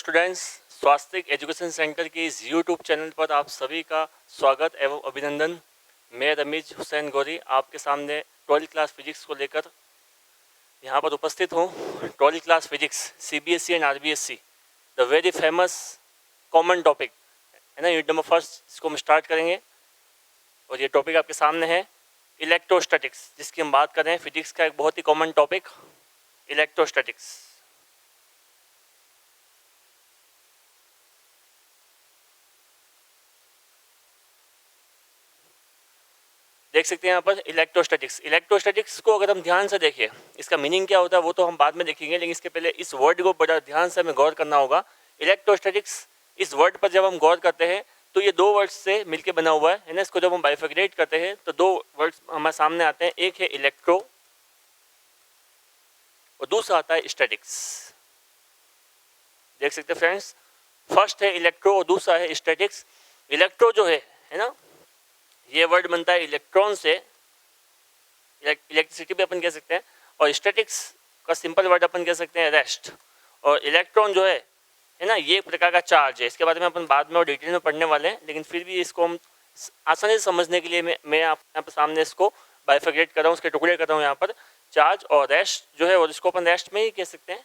Students, स्वास्तिक education centre के इस YouTube channel पर आप सभी का स्वागत एवं अभिनंदन। मैं रमीज हुसैन गौरी आपके सामने 12th क्लास फिजिक्स को लेकर यहाँ पर उपस्थित हूँ। 12th class physics CBSE and RBSE the very famous common topic है ना, यूनिट नंबर फर्स्ट, इसको हम स्टार्ट करेंगे। और ये टॉपिक आपके सामने है इलेक्ट्रोस्टैटिक्स, जिसकी हम बात कर रहे हैं। फिजिक्स का एक बहुत ही कॉमन टॉपिक इलेक्ट्रोस्टैटिक्स। देख सकते हैं यहाँ पर इलेक्ट्रोस्टैटिक्स। इलेक्ट्रोस्टैटिक्स को अगर हम ध्यान से देखें, इसका मीनिंग क्या होता है वो तो हम बाद में देखेंगे, लेकिन इसके पहले इस वर्ड को बड़ा ध्यान से हमें गौर करना होगा। इलेक्ट्रोस्टैटिक्स, इस वर्ड पर जब हम गौर करते हैं तो ये दो वर्ड्स से मिलकर बना हुआ है ना। इसको जब हम बाइफर्केट करते हैं तो दो वर्ड्स हमारे सामने आते हैं, एक है इलेक्ट्रो और दूसरा आता है स्टैटिक्स। देख सकते हैं फ्रेंड्स, फर्स्ट है इलेक्ट्रो और दूसरा है स्टैटिक्स। इलेक्ट्रो जो है ना, ये वर्ड बनता है इलेक्ट्रॉन से, इलेक्ट्रिसिटी पे अपन कह सकते हैं। और स्टैटिक्स का सिंपल वर्ड अपन कह सकते हैं रेस्ट। और इलेक्ट्रॉन जो है ना, ये एक प्रकार का चार्ज है। इसके बारे में अपन बाद में और डिटेल में पढ़ने वाले हैं, लेकिन फिर भी इसको हम आसानी से समझने के लिए मैं आप यहाँ पर सामने इसको बाइफर्केट कर रहा हूँ, उसके टुकड़े कर रहा हूँ यहाँ पर। चार्ज और रेस्ट जो है, और इसको अपन रेस्ट में ही कह सकते हैं।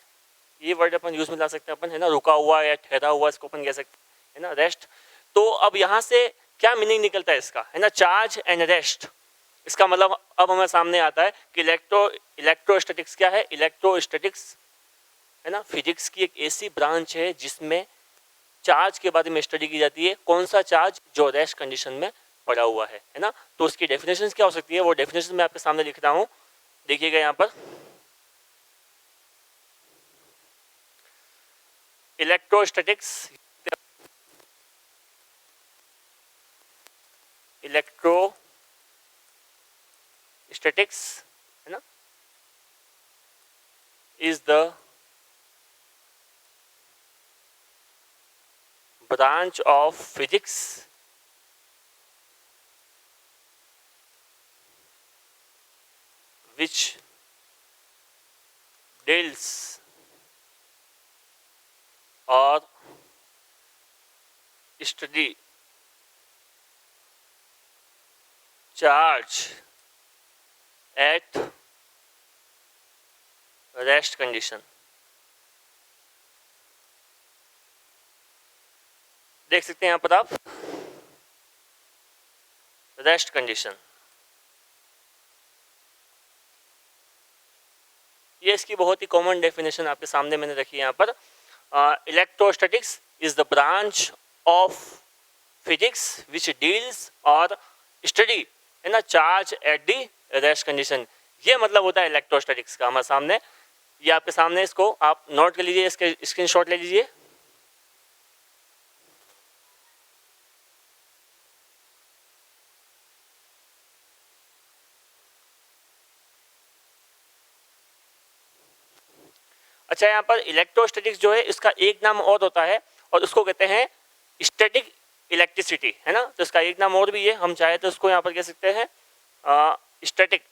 ये वर्ड अपन यूज में ला सकते हैं अपन, है ना, रुका हुआ या ठहरा हुआ, इसको अपन कह सकते हैं, है ना, रेस्ट। तो अब यहाँ से क्या मीनिंग निकलता है इसका, है ना, चार्ज एंड रेस्ट। इसका मतलब अब हमें सामने आता है कि इलेक्ट्रोस्टैटिक्स क्या है। इलेक्ट्रोस्टैटिक्स है ना, फिजिक्स की एक ऐसी ब्रांच है जिसमें चार्ज के बारे में स्टडी की जाती है। कौन सा चार्ज? जो रेस्ट कंडीशन में पड़ा हुआ है ना। तो उसकी डेफिनेशन क्या हो सकती है, वो डेफिनेशन मैं आपके सामने लिख रहा हूँ, देखिएगा यहाँ पर। इलेक्ट्रोस्टैटिक्स, इलेक्ट्रोस्टैटिक्स है ना, is the branch of physics which deals or study charge at rest condition। देख सकते हैं यहाँ पर आप, रेस्ट कंडीशन। ये इसकी बहुत ही कॉमन डेफिनेशन आपके सामने मैंने रखी है यहाँ पर। Electrostatics is the branch of physics which deals और स्टडी है ना charge at the rest condition. ये मतलब होता है इलेक्ट्रोस्टैटिक्स का हमारे सामने। ये आपके सामने, इसको आप नोट कर लीजिए, इसके स्क्रीनशॉट ले लीजिए। अच्छा, यहाँ पर इलेक्ट्रोस्टैटिक्स जो है, इसका एक नाम और होता है और उसको कहते हैं स्टैटिक इलेक्ट्रिसिटी, है ना। तो इसका एक नाम और भी है, हम चाहे तो उसको यहाँ पर कह सकते हैं स्टैटिक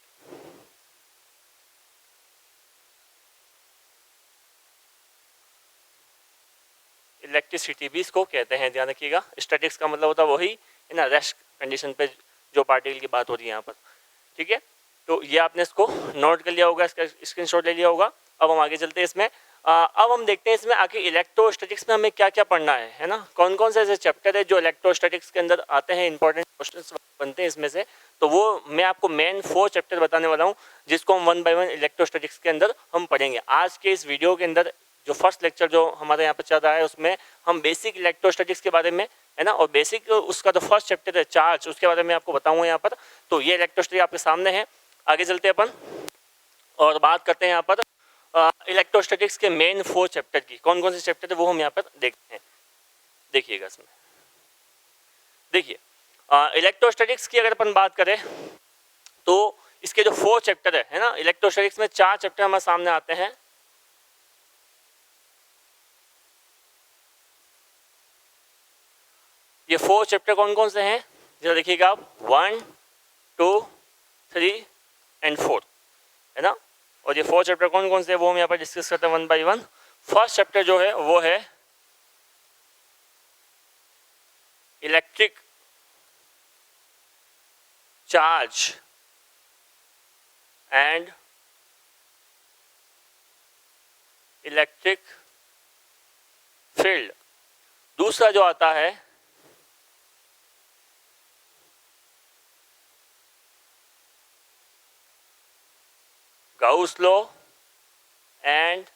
इलेक्ट्रिसिटी भी इसको कहते हैं, ध्यान रखिएगा। स्टैटिक्स का मतलब होता है वही, है ना, रेस्ट कंडीशन पे जो पार्टिकल की बात हो रही है यहाँ पर, ठीक है। तो ये आपने इसको नोट कर लिया होगा, इसका स्क्रीनशॉट ले लिया होगा। अब हम आगे चलते हैं इसमें। अब हम देखते हैं इसमें आगे इलेक्ट्रोस्टैटिक्स में हमें क्या क्या पढ़ना है ना। कौन कौन से ऐसे चैप्टर है जो इलेक्ट्रोस्टैटिक्स के अंदर आते हैं, इंपॉर्टेंट क्वेश्चंस बनते हैं इसमें से। तो वो मैं आपको मेन 4 चैप्टर बताने वाला हूँ, जिसको हम 1 बाय 1 इलेक्ट्रोस्टैटिक्स के अंदर हम पढ़ेंगे। आज के इस वीडियो के अंदर जो फर्स्ट लेक्चर जो हमारे यहाँ पर चल रहा है, उसमें हम बेसिक इलेक्ट्रोस्टैटिक्स के बारे में, है ना, और बेसिक उसका जो फर्स्ट चैप्टर है चार्ज, उसके बारे में आपको बताऊँगा यहाँ पर। तो ये इलेक्ट्रोस्टैटिक्स आपके सामने है। आगे चलते हैं अपन और बात करते हैं यहाँ पर इलेक्ट्रोस्टैटिक्स के मेन 4 चैप्टर की। कौन कौन से चैप्टर है वो हम यहाँ पर देखते हैं, देखिएगा इसमें। देखिए, इलेक्ट्रोस्टैटिक्स की अगर अपन बात करें तो इसके जो 4 चैप्टर है ना, इलेक्ट्रोस्टैटिक्स में 4 चैप्टर हमारे सामने आते हैं। ये 4 चैप्टर कौन कौन से हैं जरा देखिएगा आप, 1, 2, 3 एंड 4, है ना। और ये 4 चैप्टर कौन कौन से हैं वो हम यहाँ पर डिस्कस करते हैं 1 बाय 1। फर्स्ट चैप्टर जो है वो है electric charge and electric field. दूसरा जो आता है Gauss law and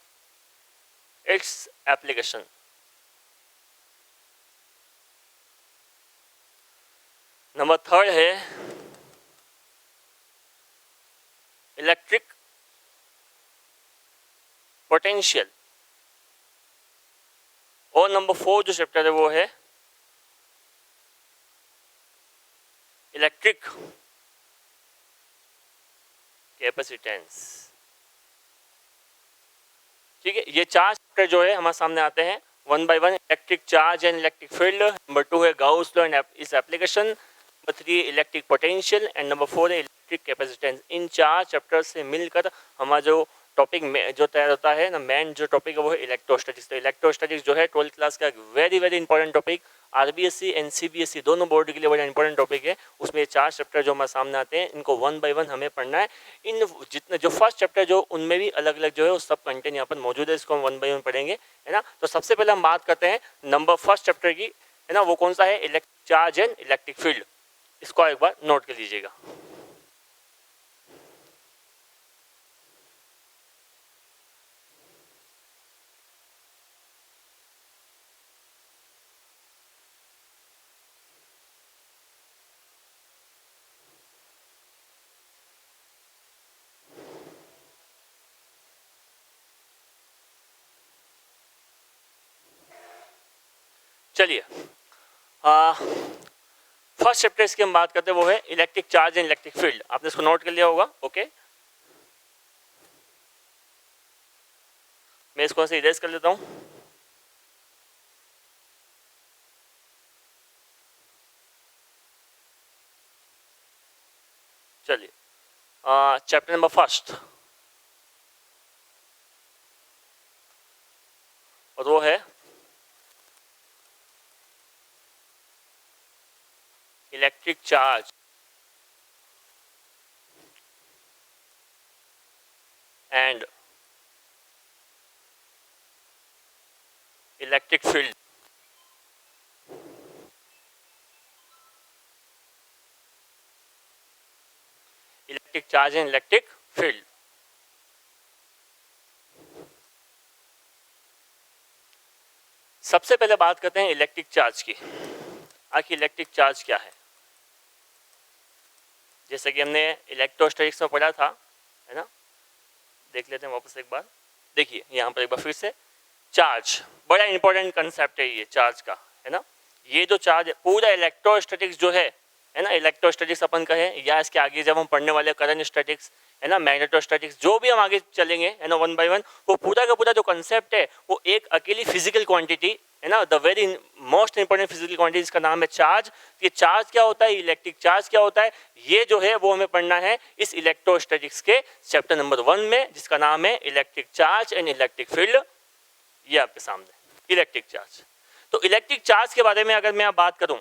its application. Number third है इलेक्ट्रिक पोटेंशियल। और नंबर 4 जो चैप्टर है वो है इलेक्ट्रिक कैपेसिटेंस। ठीक है, ये 4 चैप्टर जो है हमारे सामने आते हैं one by one. Electric charge and electric field, number 2 है गाउस लॉ एंड इस application, number 3 electric potential and number 4 है इलेक्ट्रिक कैपेसिटेंस। इन 4 चैप्टर से मिलकर हमारा जो टॉपिक में जो तैयार होता है ना, मेन जो टॉपिक है वो है इलेक्ट्रोस्टैटिक्स। तो इलेक्ट्रोस्टैटिक्स जो है 12th क्लास का very important topic, RBSC and CBSE दोनों बोर्ड के लिए बड़ा इंपॉर्टेंट टॉपिक है। उसमें 4 चैप्टर जो हमारे सामने आते हैं, इनको वन बाय वन हमें पढ़ना है। इन जितने जो फर्स्ट चैप्टर जो उनमें भी अलग अलग जो है वो सब कंटेंट यहाँ पर मौजूद है, इसको हम वन बाय वन पढ़ेंगे, है ना। तो सबसे पहले हम बात करते हैं नंबर फर्स्ट चैप्टर की, है ना। वो कौन सा है? Electric charge and electric field. इसको एक बार नोट कर लीजिएगा। चलिए, फर्स्ट चैप्टर इसकी हम बात करते हैं वो है electric charge and electric field. आपने इसको नोट कर लिया होगा, ओके। मैं इसको ऐसे इरेज कर लेता हूँ। चलिए, चैप्टर नंबर फर्स्ट, और वो है electric charge and electric field. Electric charge and electric field. सबसे पहले बात करते हैं इलेक्ट्रिक चार्ज की। आखिर इलेक्ट्रिक चार्ज क्या है? जैसे कि हमने इलेक्ट्रोस्टैटिक्स में पढ़ा था, है ना। देख लेते हैं वापस एक बार। देखिए यहाँ पर एक बार फिर से, चार्ज बड़ा इंपॉर्टेंट कंसेप्ट है ये चार्ज का, है ना। ये जो चार्ज है पूरा इलेक्ट्रोस्टैटिक्स जो है ना, इलेक्ट्रोस्टैटिक्स अपन कहें या इसके आगे जब हम पढ़ने वाले करंट स्टैटिक्स, है ना, मैग्नेटोस्टैटिक्स, जो भी हम आगे चलेंगे, है ना, वन बाय वन, वो पूरा का पूरा जो कंसेप्ट है वो एक अकेली फिजिकल क्वांटिटी, है ना, the very most important physical quantity, जिसका नाम है चार्ज। ये चार्ज क्या होता है, इलेक्ट्रिक चार्ज क्या होता है, ये जो है वो हमें पढ़ना है इस इलेक्ट्रोस्टैटिक्स के चैप्टर नंबर 1 में, जिसका नाम है electric charge and electric field. ये आपके सामने इलेक्ट्रिक चार्ज। तो इलेक्ट्रिक चार्ज के बारे में अगर मैं बात करूं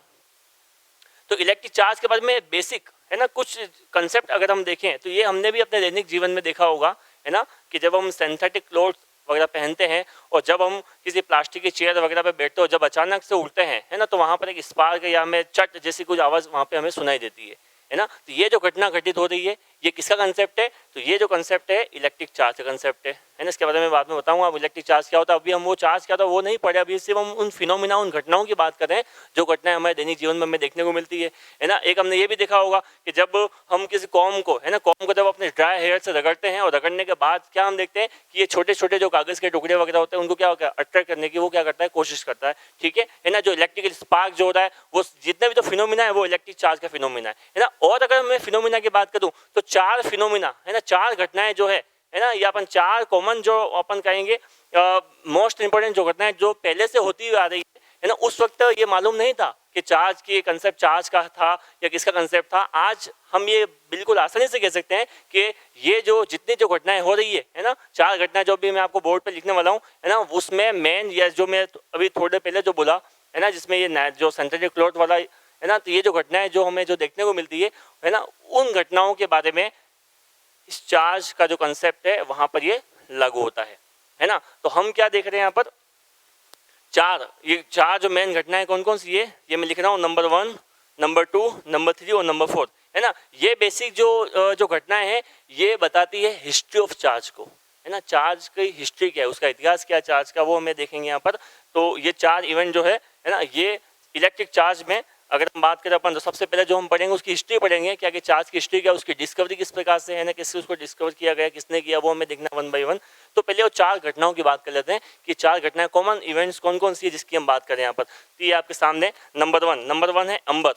तो इलेक्ट्रिक चार्ज के बारे में बेसिक, है ना, कुछ कंसेप्ट अगर हम देखें तो ये हमने भी अपने दैनिक जीवन में देखा होगा, है ना, कि जब हम सिंथेटिक क्लोथ्स वगैरह पहनते हैं और जब हम किसी प्लास्टिक की चेयर वगैरह पे बैठते हो, जब अचानक से उठते हैं, है ना, तो वहाँ पर एक स्पार्क या हमें चट जैसी कुछ आवाज़ वहाँ पे हमें सुनाई देती है ना। तो ये जो घटना घटित हो रही है, ये किसका कंसेप्ट है? तो ये जो कंसेप्ट है इलेक्ट्रिक चार्ज का कंसेप्ट है ना। इसके बारे में बाद में बताऊंगा अब इलेक्ट्रिक चार्ज क्या होता है। अभी हम वो चार्ज क्या होता है वो नहीं पढ़े, अभी सिर्फ हम उन फिनोमिना, उन घटनाओं की बात कर रहे हैं जो घटनाएं हमारे दैनिक जीवन में हमें देखने को मिलती है ना। एक हमने ये भी देखा होगा कि जब हम किसी कॉम को, है ना, कॉम को जब अपने ड्राई हेयर से रगड़ते हैं और रगड़ने के बाद क्या हम देखते हैं कि ये छोटे छोटे जो कागज़ के टुकड़े वगैरह होते हैं उनको क्या होता है, अट्रैक्ट करने की वो क्या करता है, कोशिश करता है, ठीक है ना। जो इलेक्ट्रिकल स्पार्क जो होता है वो जितने भी जो फिनोमिना है वो इलेक्ट्रिक चार्ज का फिनोमिना है ना। और अगर मैं फिनोमिना की बात करूँ तो 4 फिनोमिना, है ना, 4 घटनाएं जो है ना, ये अपन 4 कॉमन जो अपन कहेंगे मोस्ट इंपॉर्टेंट जो घटनाएं जो पहले से होती हुई आ रही है ना। उस वक्त ये मालूम नहीं था कि चार्ज की कंसेप्ट चार्ज का था या किसका कंसेप्ट था। आज हम ये बिल्कुल आसानी से कह सकते हैं कि ये जो जितनी जो घटनाएं हो रही है ना, 4 घटनाएं जो भी मैं आपको बोर्ड पे लिखने वाला हूँ, है ना, उसमें मेन या जो मैं अभी थोड़े पहले जो बोला, है ना, जिसमें ये जो सेंट्रल क्लोथ वाला है ना, तो ये जो घटनाएं जो हमें जो देखने को मिलती है ना, उन घटनाओं के बारे में इस चार्ज का जो कंसेप्ट है वहां पर ये लागू होता है ना। तो हम क्या देख रहे हैं यहाँ पर, ये चार जो मेन घटनाएं कौन कौन सी है, ये मैं लिख रहा हूँ, नंबर 1, नंबर 2, नंबर 3 और नंबर 4, है ना। ये बेसिक जो घटनाएं हैं ये बताती है हिस्ट्री ऑफ चार्ज को, है ना। चार्ज की हिस्ट्री क्या है, उसका इतिहास क्या है चार्ज का, वो हमें देखेंगे यहाँ पर। तो ये चार इवेंट जो है ना, ये इलेक्ट्रिक चार्ज में अगर हम बात करें अपन, तो सबसे पहले जो हम पढ़ेंगे उसकी हिस्ट्री पढ़ेंगे, क्या कि चार्ज की हिस्ट्री क्या, उसकी डिस्कवरी किस प्रकार से है ना, किससे उसको डिस्कवर किया गया, किसने किया, वो हमें देखना 1 बाय 1। तो पहले वो चार घटनाओं की बात कर लेते हैं कि चार घटनाएं कॉमन इवेंट्स कौन कौन सी है जिसकी हम बात करें यहाँ पर। तो ये आपके सामने नंबर वन है अंबर,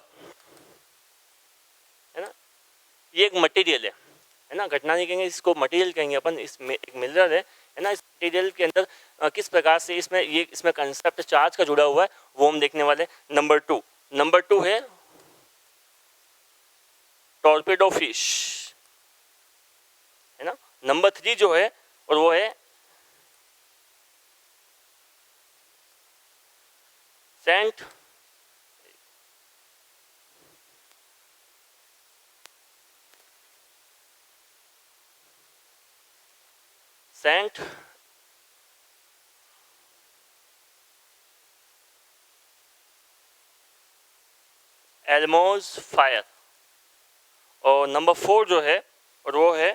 है ना। ये एक मटेरियल है ना, घटना नहीं कहेंगे इसको, मटेरियल कहेंगे अपन। इसमें एक मिनरल है ना, इस मटेरियल के अंदर किस प्रकार से इसमें कंसेप्ट चार्ज का जुड़ा हुआ है वो हम देखने वाले। नंबर टू है टॉर्पेडो फिश, है ना। नंबर 3 जो है और वो है सेंट एल्मोज फायर। और नंबर 4 जो है और वो है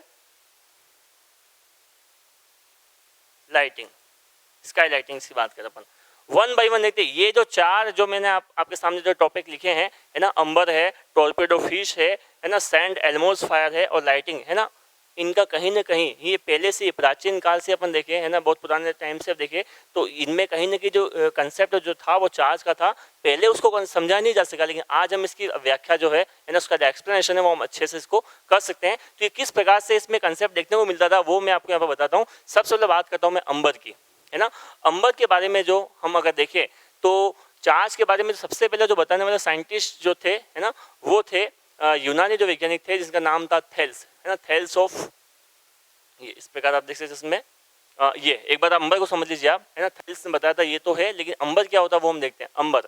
लाइटिंग, स्काई लाइटिंग की बात करें अपन। 1 बाय 1 देखते हैं। ये जो चार जो मैंने आपके सामने जो टॉपिक लिखे हैं, है ना, अंबर है, टॉर्पेडो फिश है ना, सैंड एल्मोज फायर है और लाइटिंग, है ना। इनका कहीं ना कहीं ये पहले से प्राचीन काल से अपन देखें, है ना, बहुत पुराने टाइम से देखें तो इनमें कहीं ना कहीं जो कंसेप्ट जो था वो चार्ज का था, पहले उसको समझा नहीं जा सका, लेकिन आज हम इसकी व्याख्या जो है ना, उसका जो एक्सप्लेनेशन है वो हम अच्छे से इसको कर सकते हैं। तो ये किस प्रकार से इसमें कंसेप्ट देखने को मिलता था वो मैं आपको यहाँ पर बताता हूँ। सबसे पहले बात करता हूँ मैं अंबर की, है ना। अंबर के बारे में जो हम अगर देखें तो चार्ज के बारे में सबसे पहले जो बताने वाले साइंटिस्ट जो थे, है ना, वो थे यूनानी जो वैज्ञानिक थे जिसका नाम था थेल्स, है ना, थेल्स ऑफ, ये इस प्रकार आप देख सकते हैं इसमें। ये एक बार अंबर को समझ लीजिए आप, है ना। थेल्स ने बताया था ये तो है, लेकिन अंबर क्या होता है वो हम देखते हैं। अंबर,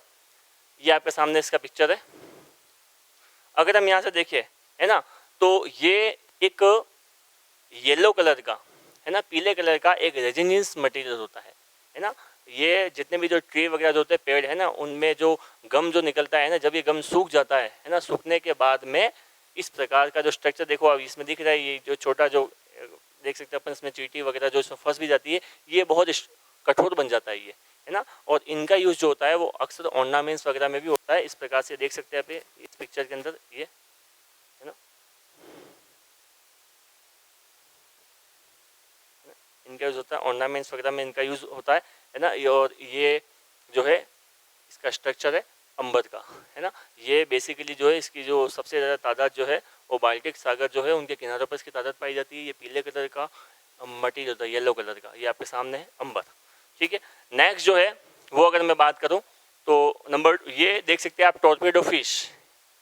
ये आपके सामने इसका पिक्चर है। अगर हम यहाँ से देखें, है ना, तो ये एक येलो कलर का, है ना, पीले कलर का एक रेजिनियस मटेरियल होता है ना। ये जितने भी जो ट्री वगैरह जो होते हैं, पेड़ है ना, उनमें जो गम जो निकलता है ना, जब ये गम सूख जाता है ना, सूखने के बाद में इस प्रकार का जो स्ट्रक्चर देखो अब इसमें दिख रहा है, ये जो छोटा जो देख सकते हैं अपन, इसमें चींटी वगैरह जो इसमें फंस भी जाती है, ये बहुत कठोर बन जाता है ये, है ना। और इनका यूज जो होता है वो अक्सर ऑर्नामेंट्स वगैरह में भी होता है। इस प्रकार से देख सकते हैं आप इस पिक्चर के अंदर, ये है ना, इनका यूज होता है ऑर्नामेंट्स वगैरह में, इनका यूज होता है ना। और ये जो है इसका स्ट्रक्चर है अंबर का, है ना। ये बेसिकली जो है इसकी जो सबसे ज़्यादा तादाद जो है वो बाल्टिक सागर जो है उनके किनारों पर इसकी तादाद पाई जाती है। ये पीले कलर का मटीरियल होता है, येलो कलर का, ये आपके सामने है अंबर, ठीक है। नेक्स्ट जो है वो अगर मैं बात करूँ तो नंबर, ये देख सकते हैं आप टॉर्पेडो फिश,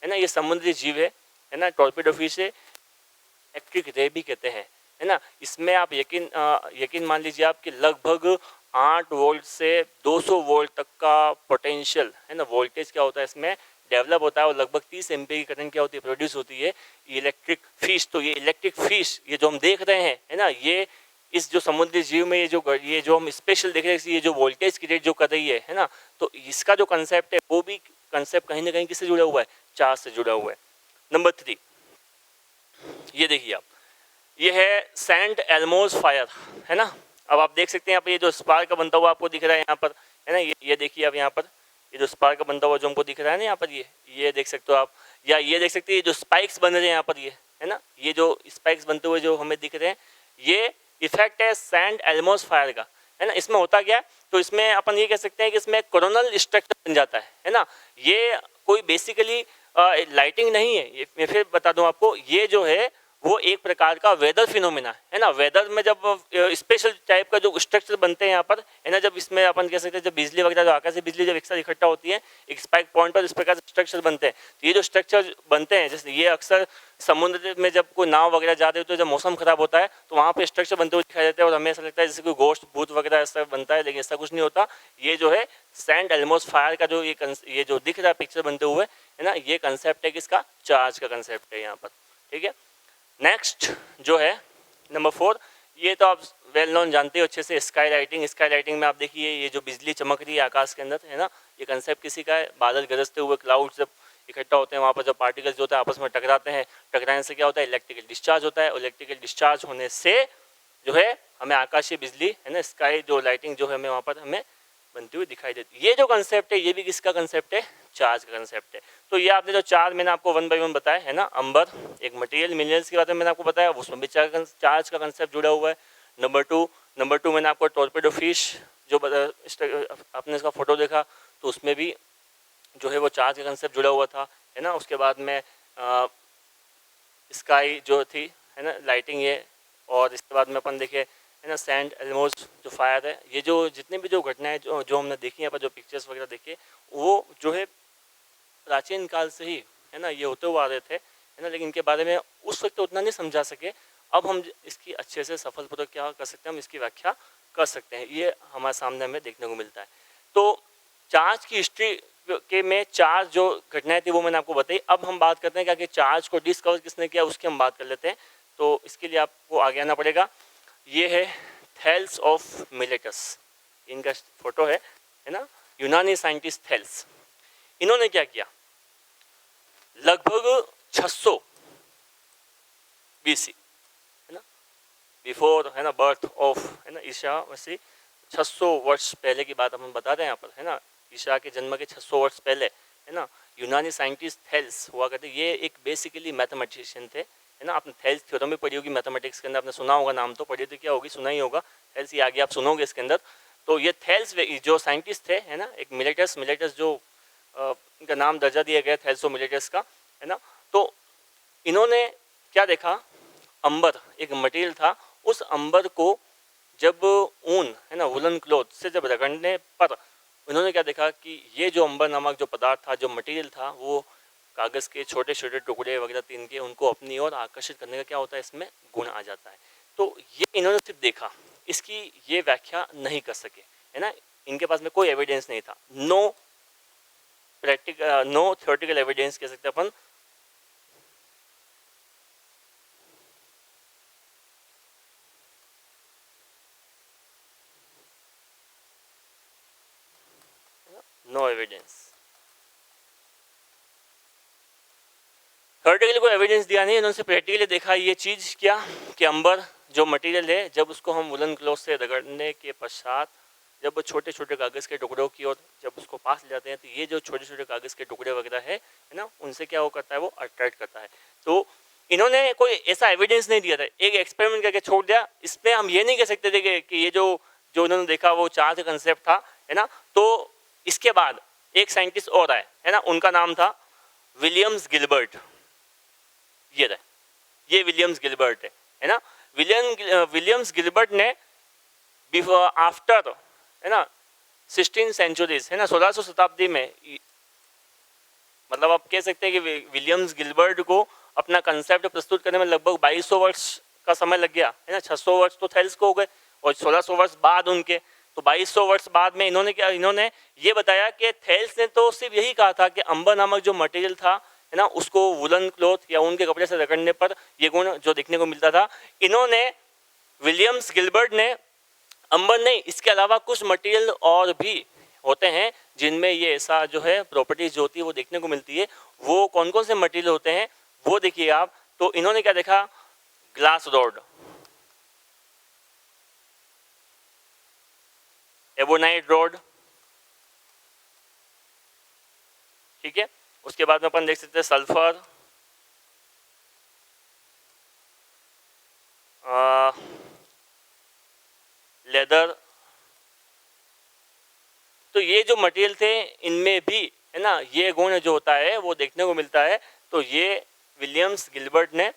है ना, ये समुद्री जीव है ना। टॉर्पेडो फिश है, इलेक्ट्रिक रे भी कहते हैं, है ना। इसमें आप यकीन मान लीजिए आप कि लगभग 8 वोल्ट से 200 वोल्ट तक का पोटेंशियल, है ना, वोल्टेज क्या होता है इसमें डेवलप होता है, और लगभग 30 एम्पीयर की करंट क्या होती है प्रोड्यूस होती है इलेक्ट्रिक फिश। तो ये इलेक्ट्रिक फिश ये जो हम देख रहे हैं, है ना, ये इस जो समुद्री जीव में ये जो हम स्पेशल देख रहे हैं, ये जो वोल्टेज क्रिएट जो कर रही है ना, तो इसका जो कंसेप्ट है वो भी कंसेप्ट कहीं ना कहीं किससे जुड़ा हुआ है, चार्ज से जुड़ा हुआ है। नंबर 3 ये देखिए आप, ये है सैंड एल्मोज फायर, है ना। अब आप देख सकते हैं यहाँ पर ये जो स्पार्क का बनता हुआ आपको दिख रहा है यहाँ पर, है ना, ये देखिए आप यहाँ पर ये जो स्पार्क का बनता हुआ जो हमको दिख रहा है ना यहाँ पर, ये देख सकते हो आप, या ये देख सकते हैं ये जो स्पाइक्स बन रहे हैं यहाँ पर, ये है ना, ये जो स्पाइक्स बनते हुए जो हमें दिख रहे हैं, ये इफेक्ट है सैंड एल्मोज फायर का, है ना। इसमें होता क्या है, तो इसमें अपन ये कह सकते हैं कि इसमें कोरोनल स्ट्रक्चर बन जाता है ना। ये कोई बेसिकली लाइटिंग नहीं है, ये मैं फिर बता दूं आपको, ये जो है वो एक प्रकार का वेदर फिनोमिना है ना। वेदर में जब स्पेशल टाइप का जो स्ट्रक्चर बनते हैं यहाँ पर है ना, जब इसमें अपन कह सकते हैं जब बिजली वगैरह, जो आकाश से बिजली जब एक साथ इकट्ठा होती है एक स्पाइक पॉइंट पर, इस प्रकार से स्ट्रक्चर बनते हैं। तो ये जो स्ट्रक्चर बनते हैं, जैसे ये अक्सर समुद्र में जब कोई नाव वगैरह जाते हैं तो जब मौसम खराब होता है तो वहाँ पे स्ट्रक्चर बनते हुए दिखाई देते हैं, और हमें ऐसा लगता है जैसे कोई गोश्त भूत वगैरह ऐसा बनता है, लेकिन ऐसा कुछ नहीं होता। ये जो है सैंड एटमॉस्फेयर का जो ये जो दिख रहा है पिक्चर बनते हुए है ना, ये कंसेप्ट है किसका, चार्ज का कंसेप्ट है यहाँ पर। ठीक है, नेक्स्ट जो है नंबर 4, ये तो आप वेल नोन जानते हो अच्छे से, स्काई लाइटिंग। स्काई लाइटिंग में आप देखिए ये जो बिजली चमक रही है आकाश के अंदर है ना, ये कंसेप्ट किसी का है। बादल गरजते हुए क्लाउड्स जब इकट्ठा होते हैं, वहाँ पर जब पार्टिकल्स जो होता है आपस में टकराते हैं, टकराने से क्या होता है, इलेक्ट्रिकल डिस्चार्ज होता है, और इलेक्ट्रिकल डिस्चार्ज होने से जो है हमें आकाशीय बिजली है ना, स्काई जो लाइटिंग जो है हमें वहाँ पर हमें बनती हुई दिखाई देती है। ये जो कंसेप्ट है ये भी किसका कंसेप्ट है, चार्ज का कंसेप्ट है। तो ये आपने जो 4 मैंने आपको 1 बाय 1 बताया है ना, अंबर एक मटेरियल मिनरल्स की बात मैंने आपको बताया, उसमें भी चार्ज का कंसेप्ट जुड़ा हुआ है। नंबर टू मैंने आपको टॉर्पेडो फिश जो आपने इसका फोटो देखा तो उसमें भी जो है वो चार्ज का कंसेप्ट जुड़ा हुआ था है ना। उसके बाद में स्काई जो थी है ना लाइटिंग ये, और इसके बाद में अपन देखे है ना सैंड एल्मोज जो फायर है, ये जो जितने भी जो घटनाएं जो हमने देखी यहाँ पर, जो पिक्चर्स वगैरह देखे, वो जो है प्राचीन काल से ही है ना ये होते हुए आ रहे थे है ना, लेकिन इनके बारे में उस वक्त उतना नहीं समझा सके। अब हम इसकी अच्छे से सफलपूर्वक क्या कर सकते हैं, हम इसकी व्याख्या कर सकते हैं, ये हमारे सामने हमें देखने को मिलता है। तो चार्ज की हिस्ट्री के में चार्ज जो घटनाएं थी वो मैंने आपको बताई। अब हम बात करते हैं क्या कि चार्ज को डिस्कवर किसने किया, उसकी हम बात कर लेते हैं। तो इसके लिए आपको आगे आना पड़ेगा। ये है थेल्स ऑफ मिलेटस, इनका फोटो है ना, यूनानी साइंटिस्ट थेल्स। इन्होंने क्या किया, लगभग 600 BC है ना, बिफोर है ना बर्थ ऑफ है ना ईसा मसीह, 600 वर्ष पहले की बात हम बता रहे हैं यहाँ पर है ना, ईसा के जन्म के 600 वर्ष पहले है ना, यूनानी साइंटिस्ट थेल्स हुआ करते। ये एक बेसिकली मैथमेटिशियन थे है ना। आपने थेल्स थ्योरम भी पढ़ी होगी मैथमेटिक्स के अंदर, आपने सुना होगा नाम, तो पढ़ी तो क्या होगी, सुना ही होगा। थेल्स ये आगे आप सुनोगे इसके अंदर। तो ये थेल्स जो साइंटिस्ट थे है ना, एक मिलेटस जो इनका नाम दर्जा दिया गया थेल्सो मिलेटस का है ना। तो इन्होंने क्या देखा, अंबर एक मटेरियल था, उस अंबर को जब ऊन है ना वुलन क्लॉथ से जब रगड़ने पर उन्होंने क्या देखा कि ये जो अंबर नामक जो पदार्थ था, जो मटेरियल था, वो कागज़ के छोटे छोटे टुकड़े वगैरह तीन के उनको अपनी ओर आकर्षित करने का क्या होता है, इसमें गुण आ जाता है। तो ये इन्होंने सिर्फ देखा, इसकी ये व्याख्या नहीं कर सके है ना, इनके पास में कोई एविडेंस नहीं था। No practical no theoretical evidence कह सकते अपन। नो एविडेंस, थ्योरेटिकली कोई एविडेंस दिया नहीं, इन्होंने प्रैक्टिकली देखा ये चीज़ क्या कि अंबर जो मटेरियल है, जब उसको हम वुलन क्लॉथ से रगड़ने के पश्चात जब छोटे छोटे कागज़ के टुकड़ों की ओर जब उसको पास ले जाते हैं, तो ये जो छोटे छोटे कागज़ के टुकड़े वगैरह है ना, उनसे क्या वो करता है, वो अट्रैक्ट करता है। तो इन्होंने कोई ऐसा एविडेंस नहीं दिया था, एक एक्सपेरिमेंट करके छोड़ दिया। इसमें हम ये नहीं कह सकते थे कि ये जो उन्होंने देखा वो चार्ज कंसेप्ट था है ना। तो इसके बाद एक साइंटिस्ट और आए है ना, उनका नाम था विलियम्स गिलबर्ट। ये विलियम्स गिलबर्ट है ना। विलियम्स गिलबर्ट ने बिफोर आफ्टर है ना 16 सेंचुरीज है ना, 1600 शताब्दी में, मतलब आप कह सकते हैं कि विलियम्स गिलबर्ट को अपना कंसेप्ट प्रस्तुत करने में लगभग 2200 वर्ष का समय लग गया है ना। 600 वर्ष तो थेल्स को हो गए और 1600 वर्ष बाद उनके, तो 2200 वर्ष बाद में इन्होंने ये बताया कि थेल्स ने तो सिर्फ यही कहा था कि अंबर नामक जो मटेरियल था है ना, उसको वुलन क्लॉथ या उनके कपड़े से रगड़ने पर ये गुण जो देखने को मिलता था। इन्होंने विलियम्स गिलबर्ट ने अंबर नहीं, इसके अलावा कुछ मटेरियल और भी होते हैं जिनमें ये ऐसा जो है प्रॉपर्टीज जो होती है वो देखने को मिलती है। वो कौन कौन से मटेरियल होते हैं वो देखिए आप। तो इन्होंने क्या देखा, ग्लास रॉड, एबोनाइट रॉड, ठीक है। उसके बाद में अपन देख सकते हैं सल्फर, लेदर। तो ये जो मटेरियल थे इनमें भी है ना ये गुण जो होता है वो देखने को मिलता है। तो ये विलियम्स गिलबर्ट ने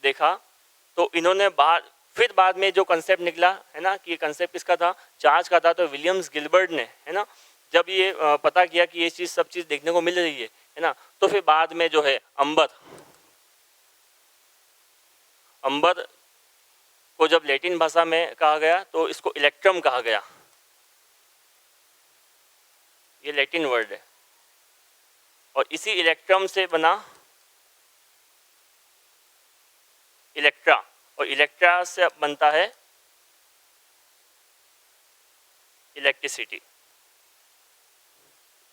देखा तो इन्होंने फिर बाद में जो कंसेप्ट निकला है ना कि कंसेप्ट किसका था, चार्ज का था, तो विलियम्स गिलबर्ट ने है ना जब ये पता किया कि ये चीज़ सब चीज़ देखने को मिल रही है ना, तो फिर बाद में जो है अंबर को जब लैटिन भाषा में कहा गया तो इसको इलेक्ट्रम कहा गया, ये लैटिन वर्ड है, और इसी इलेक्ट्रम से बना इलेक्ट्रा, और इलेक्ट्रा से बनता है इलेक्ट्रिसिटी।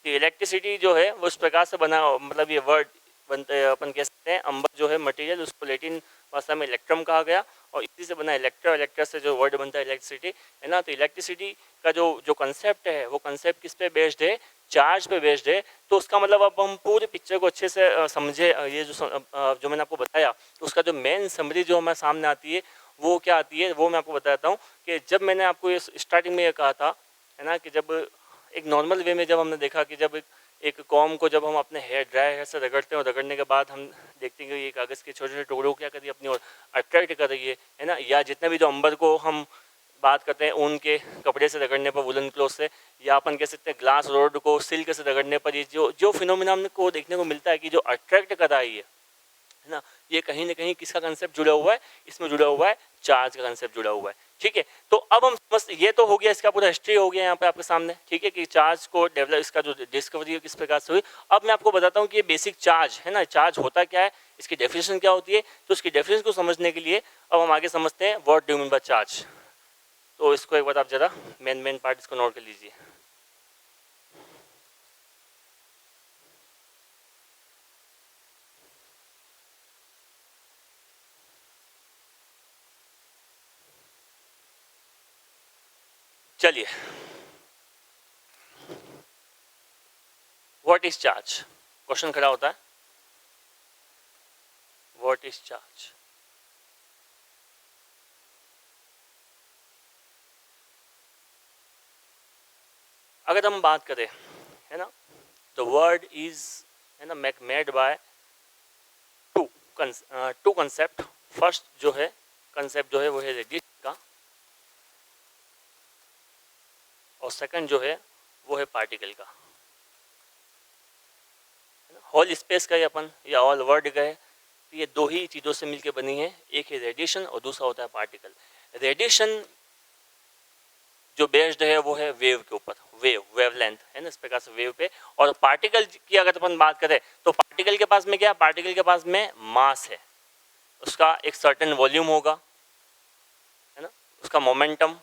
इलेक्ट्रिसिटी जो है वो इस प्रकार से बना, मतलब ये वर्ड बनते अपन कह सकते हैं अंबर जो है मटेरियल, उसको लैटिन भाषा में इलेक्ट्रम कहा गया, और इसी से बना इलेक्ट्रा, इलेक्ट्रा से जो वर्ड बनता है इलेक्ट्रिसिटी है ना। तो इलेक्ट्रिसिटी का जो कंसेप्ट है वो कंसेप्ट किस पे बेस्ड है, चार्ज पे बेस्ड है। तो उसका मतलब अब हम पूरे पिक्चर को अच्छे से समझे, ये जो मैंने आपको बताया, तो उसका जो मेन समरी जो हमारे सामने आती है वो क्या आती है, वो मैं आपको बताता हूँ। कि जब मैंने आपको ये स्टार्टिंग में ये कहा था है ना कि जब एक नॉर्मल वे में जब हमने देखा कि जब एक कॉम को जब हम अपने हेयर ड्राई हेयर से रगड़ते हैं और रगड़ने के बाद हम देखते हैं कि ये कागज़ के छोटे छोटे टुकड़ों को क्या कर रही है, अपनी ओर अट्रैक्ट कर रही है ना। या जितने भी जो अंबर को हम बात करते हैं ऊन के कपड़े से रगड़ने पर, वुलन क्लॉथ से, या अपन कह सकते हैं ग्लास रोड को सिल्क से रगड़ने पर, ये जो फिनोमिना हमको देखने को मिलता है कि जो अट्रैक्ट कर रही है ना, ये कहीं ना कहीं किसका कंसेप्ट जुड़ा हुआ है, इसमें जुड़ा हुआ है चार्ज का कंसेप्ट जुड़ा हुआ है। ठीक है, तो अब हम बस ये तो हो गया, इसका पूरा हिस्ट्री हो गया यहाँ पे आपके सामने। ठीक है, कि चार्ज को डेवलप, इसका जो डिस्कवरी है किस प्रकार से हुई। अब मैं आपको बताता हूँ कि ये बेसिक चार्ज है ना, चार्ज होता क्या है, इसकी डेफिनेशन क्या होती है। तो इसकी डेफिनेशन को समझने के लिए अब हम आगे समझते हैं what do you mean by charge. तो इसको एक बार आप जरा मेन पार्ट इसको नोट कर लीजिए। चलिए, व्हाट इज चार्ज, क्वेश्चन खड़ा होता है, व्हाट इज चार्ज। अगर हम बात करें है ना, द वर्ड इज है ना made by two concept. First जो है कंसेप्ट जो है वो है रेडिएशन का, और सेकंड जो है वो है पार्टिकल का। होल स्पेस का अपन या ऑल वर्ड का है, तो ये दो ही चीज़ों से मिलकर बनी है, एक है रेडिएशन और दूसरा होता है पार्टिकल। रेडिएशन जो बेस्ड है वो है वेव के ऊपर, वेवलेंथ है ना, इस प्रकार से वेव पे। और पार्टिकल की अगर अपन बात करें तो पार्टिकल के पास में क्या, पार्टिकल के पास में मास है, उसका एक सर्टेन वॉल्यूम होगा है ना, उसका मोमेंटम।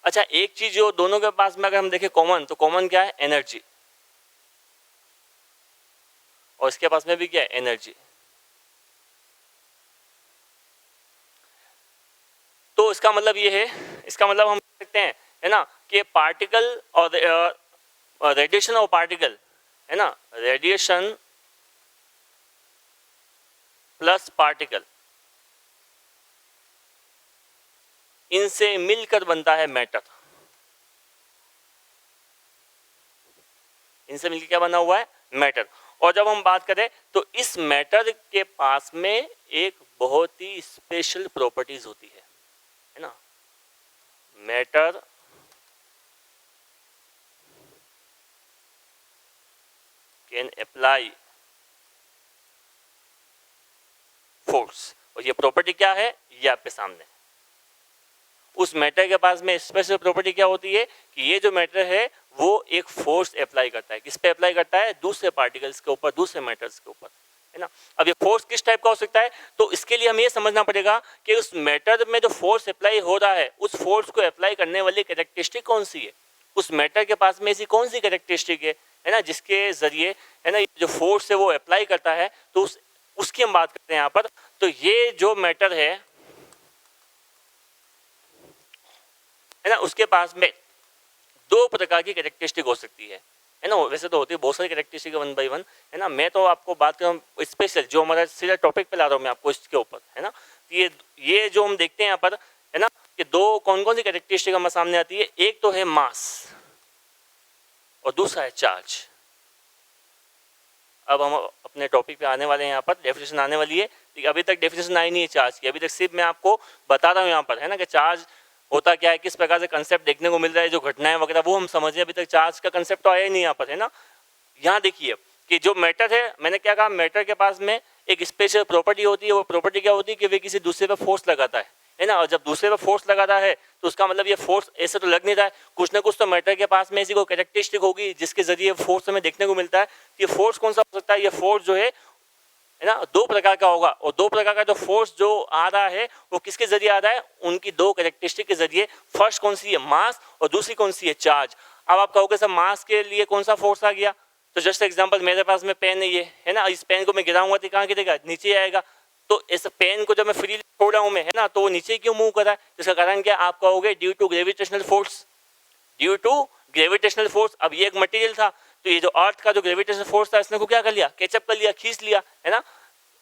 अच्छा, एक चीज जो दोनों के पास में अगर हम देखें कॉमन, तो कॉमन क्या है, एनर्जी, और इसके पास में भी क्या है, एनर्जी। तो इसका मतलब ये है, इसका मतलब हम कह सकते हैं है ना कि पार्टिकल और रेडिएशन और पार्टिकल है ना, रेडिएशन प्लस पार्टिकल, इनसे मिलकर बनता है मैटर। इनसे मिलकर क्या बना हुआ है, मैटर। और जब हम बात करें तो इस मैटर के पास में एक बहुत ही स्पेशल प्रॉपर्टीज होती है ना। मैटर कैन अप्लाई फोर्स, और ये प्रॉपर्टी क्या है, ये आपके सामने। उस मैटर के पास में स्पेशल प्रॉपर्टी क्या होती है कि ये जो मैटर है वो एक फोर्स अप्लाई करता है। किस पे अप्लाई करता है, दूसरे पार्टिकल्स के ऊपर, दूसरे मैटर्स के ऊपर है ना। अब ये फोर्स किस टाइप का हो सकता है, तो इसके लिए हमें ये समझना पड़ेगा कि उस मैटर में जो फोर्स अप्लाई हो रहा है, उस फोर्स को अप्लाई करने वाली कैरेक्टरिस्टिक कौन सी है, उस मैटर के पास में ऐसी कौन सी कैरेक्टरिस्टिक है ना, जिसके जरिए है ना जो फोर्स है वो अप्लाई करता है। तो उसकी हम बात करते हैं यहाँ पर। तो ये जो मैटर है ना, उसके पास में दो प्रकार की कैरेक्टरिस्टिक हो सकती है ना। वैसे तो होती है बहुत सारी कैरेक्टरिस्टिक वन बाय वन है ना। मैं तो आपको बात कर रहा हूँ स्पेशल, जो हमारा सीधा टॉपिक पे ला रहा हूँ मैं आपको इसके ऊपर है ना। ये जो हम देखते हैं यहाँ पर है ना, कि दो कौन कौन सी कैरेक्टरिस्टिक हमारे सामने आती है। एक तो है मास और दूसरा है चार्ज। अब हम अपने टॉपिक पे आने वाले हैं, यहाँ पर डेफिनेशन आने वाली है, लेकिन अभी तक डेफिनेशन आई नहीं है चार्ज की, अभी तक सिर्फ मैं आपको बता रहा हूँ यहाँ पर, है ना, कि चार्ज होता क्या है, किस प्रकार से कंसेप्ट देखने को मिल रहा है, जो घटनाएं वगैरह वो हम समझे, अभी तक चार्ज का कंसेप्ट तो आया ही नहीं यहाँ पर, है ना। यहाँ देखिए कि जो मैटर है, मैंने क्या कहा, मैटर के पास में एक स्पेशल प्रॉपर्टी होती है, वो प्रॉपर्टी क्या होती है कि वे किसी दूसरे पर फोर्स लगाता है ना, और जब दूसरे पर फोर्स लगाता है तो उसका मतलब ये फोर्स ऐसे तो लग नहीं रहा है, कुछ ना कुछ तो मैटर के पास में ऐसी कोई कैरेक्टरिस्टिक होगी जिसके जरिए फोर्स हमें देखने को मिलता है। ये फोर्स कौन सा हो सकता है, ये फोर्स जो है ना, दो प्रकार का होगा, और दो प्रकार का जो फोर्स जो आ रहा है वो किसके जरिए आ रहा है, उनकी दो कैरेक्टरिस्टिक के जरिए। फर्स्ट कौन सी है, मास, और दूसरी कौन सी है, चार्ज। अब आप कहोगे सर मास के लिए कौन सा फोर्स आ गया, तो जस्ट एग्जांपल मेरे पास में पेन है ये, है ना, इस पेन को मैं गिराऊंगा तो कहाँ गिरेगा, नीचे आएगा। तो इस पेन को जब मैं फ्री छोड़ रहा हूँ मैं, है ना, तो वो नीचे क्यों मूव कर रहा है, इसका कारण क्या, आप कहोगे due to gravitational force, due to gravitational force. अब ये एक मटेरियल था, तो ये जो अर्थ का जो ग्रेविटेशनल फोर्स था इसने को क्या कर लिया, कैचअप कर लिया, खींच लिया, है ना।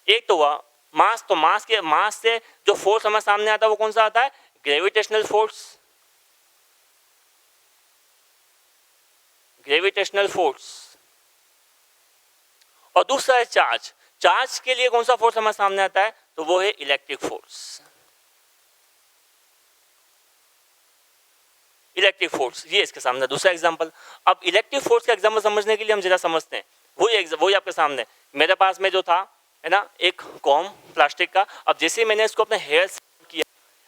एक तो हुआ मास, तो मास से जो फोर्स हमारे सामने आता है वो कौन सा आता है, ग्रेविटेशनल फोर्स, ग्रेविटेशनल फोर्स। और दूसरा है चार्ज, चार्ज के लिए कौन सा फोर्स हमारे सामने आता है, तो वो है इलेक्ट्रिक फोर्स, इलेक्ट्रिक फोर्स, ये इसके सामने दूसरा एग्जांपल। अब इलेक्ट्रिक फोर्स का एग्जांपल समझने के लिए हम जरा समझते हैं, वही आपके सामने मेरे पास में जो था, है ना, एक कॉम प्लास्टिक का। अब जैसे ही मैंने इसको अपने हेयर से किया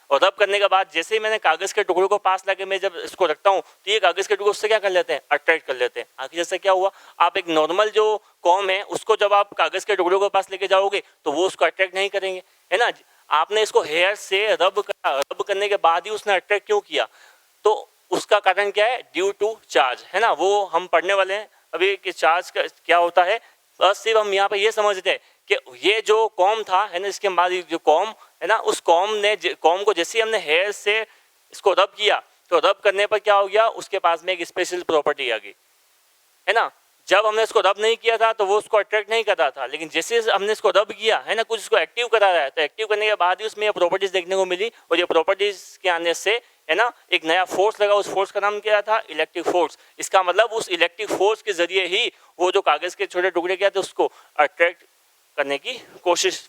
और रब करने के बाद जैसे ही मैंने कागज के टुकड़ों को पास लाके मैं जब इसको रखता हूँ, तो ये कागज के टुकड़े उससे क्या कर लेते हैं, अट्रैक्ट कर लेते हैं। आखिर जैसे क्या हुआ, आप एक नॉर्मल जो कॉम है उसको जब आप कागज के टुकड़ों के पास लेके जाओगे तो वो उसको अट्रैक्ट नहीं करेंगे, है ना। आपने इसको हेयर से रब करने के बाद ही उसने अट्रैक्ट क्यों किया, तो उसका कारण क्या है, ड्यू टू चार्ज, है ना। वो हम पढ़ने वाले हैं अभी कि चार्ज का क्या होता है। बस सिर्फ हम यहाँ पे ये समझते हैं कि ये जो कॉम था, है ना, इसके बाद जो कॉम है ना, उस कॉम को जैसे हमने हेयर से इसको रब किया, तो रब करने पर क्या हो गया, उसके पास में एक स्पेशल प्रॉपर्टी आ गई, है ना। जब हमने इसको रब नहीं किया था तो वो उसको अट्रैक्ट नहीं कर रहा था, लेकिन जैसे हमने इसको रब किया, है ना, कुछ इसको एक्टिव करा रहा है, तो एक्टिव करने के बाद ही उसमें ये प्रॉपर्टीज देखने को मिली, और ये प्रॉपर्टीज के आने से, है ना, एक नया फोर्स लगा, उस फोर्स का नाम क्या था, इलेक्ट्रिक फोर्स। इसका मतलब उस इलेक्ट्रिक फोर्स के जरिए ही वो जो कागज के छोटे टुकड़े क्या थे उसको अट्रैक्ट करने की कोशिश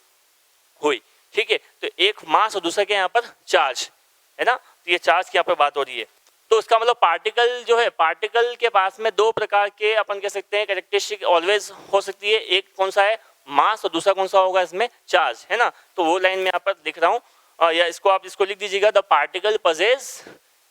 हुई, ठीक है। तो एक मास और दूसरा क्या यहाँ पर चार्ज, है ना, तो ये चार्ज की यहाँ पर बात हो रही है। तो इसका मतलब पार्टिकल जो है, पार्टिकल के पास में दो प्रकार के अपन कह सकते हैं कैरेक्टरिस्टिक ऑलवेज हो सकती है, एक कौन सा है, मास, और दूसरा कौन सा होगा इसमें, चार्ज, है ना। तो वो लाइन में यहाँ पर लिख रहा हूँ, या इसको आप इसको लिख दीजिएगा, द पार्टिकल पजेस,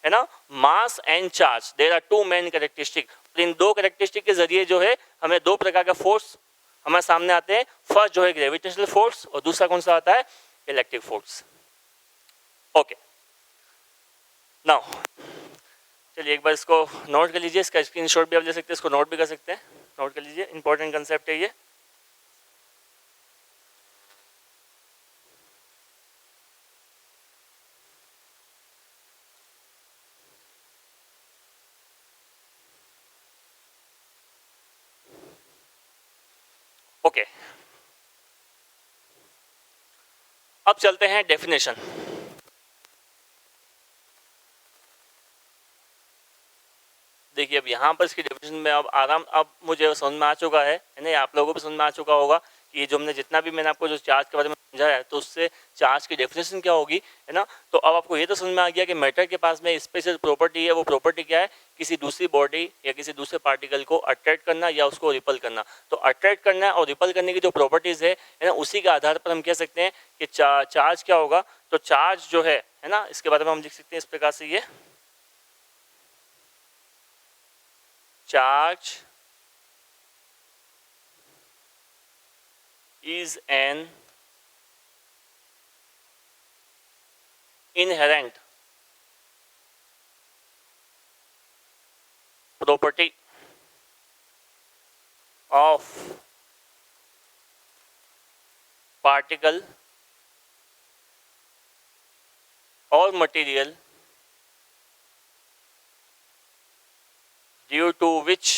है ना, mass and charge, there are two main characteristic. इन दो कैरेक्टरिस्टिक के जरिए जो है हमें दो प्रकार का फोर्स हमारे सामने आते हैं। फर्स्ट जो है ग्रेविटेशनल फोर्स, और दूसरा कौन सा आता है, इलेक्ट्रिक फोर्स। ओके, नाउ चलिए एक बार इसको नोट कर लीजिए, इसका स्क्रीनशॉट भी आप ले सकते हैं, इसको नोट भी कर सकते हैं, नोट कर लीजिए, इंपॉर्टेंट कंसेप्ट है ये। ओके, अब चलते हैं डेफिनेशन। देखिए अब यहाँ पर इसकी डेफिनेशन में अब मुझे समझ में आ चुका है ना, आप लोगों को भी समझ में आ चुका होगा कि जो हमने जितना भी मैंने आपको जो चार्ज के बारे में समझाया है, तो उससे चार्ज की डेफिनेशन क्या होगी, है ना। तो अब आपको ये तो समझ में आ गया कि मैटर के पास में स्पेशल प्रॉपर्टी है, वो प्रॉपर्टी क्या है, किसी दूसरी बॉडी या किसी दूसरे पार्टिकल को अट्रैक्ट करना या उसको रिपल करना। तो अट्रैक्ट करना और रिपल करने की जो प्रॉपर्टीज़ है ना, उसी के आधार पर हम कह सकते हैं कि चार्ज क्या होगा। तो चार्ज जो है ना, इसके बारे में हम लिख सकते हैं इस प्रकार से, ये charge is an inherent property of particle or material due to which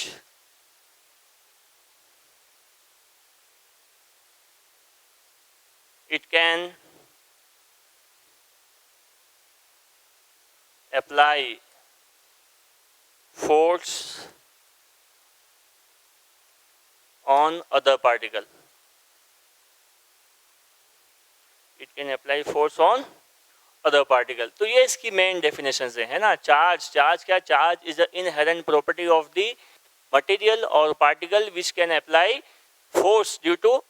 it can apply force on other particle. It can apply force on other particle. तो ये इसकी मेन डेफिनेशन है ना. चार्ज क्या, charge is a inherent property of the material और particle which can apply force due to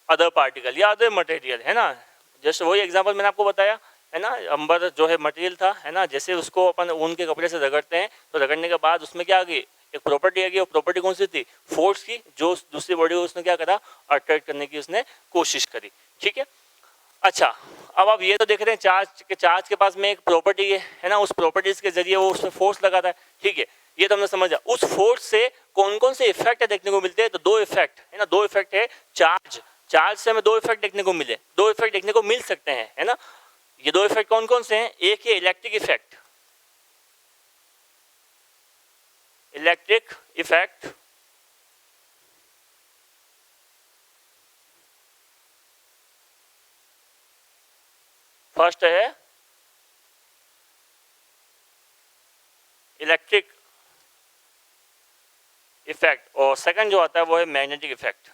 other particle या other material, है ना. जैसे वही एग्जांपल मैंने आपको बताया है ना. अंबर जो है मटेरियल था, है ना. जैसे उसको अपन ऊन के कपड़े से रगड़ते हैं तो रगड़ने के बाद उसमें क्या आ गई, एक प्रॉपर्टी आ गई. वो प्रॉपर्टी कौन सी थी, फोर्स की, जो दूसरी बॉडी को उसने क्या करा, अट्रैक्ट करने की उसने कोशिश करी. ठीक है. अच्छा, अब आप ये तो देख रहे हैं चार्ज के पास में एक प्रॉपर्टी है ना. उस प्रॉपर्टीज के जरिए वो उसमें फोर्स लगाता है. ठीक है, ये तो हमने समझा. उस फोर्स से कौन कौन से इफेक्ट देखने को मिलते हैं, तो दो इफेक्ट है ना. दो इफेक्ट है. चार्ज से हमें दो इफेक्ट देखने को मिले, दो इफेक्ट देखने को मिल सकते हैं, है ना. ये दो इफेक्ट कौन कौन से हैं. एक है इलेक्ट्रिक इफेक्ट. फर्स्ट है इलेक्ट्रिक इफेक्ट और सेकंड जो आता है वो है मैग्नेटिक इफेक्ट.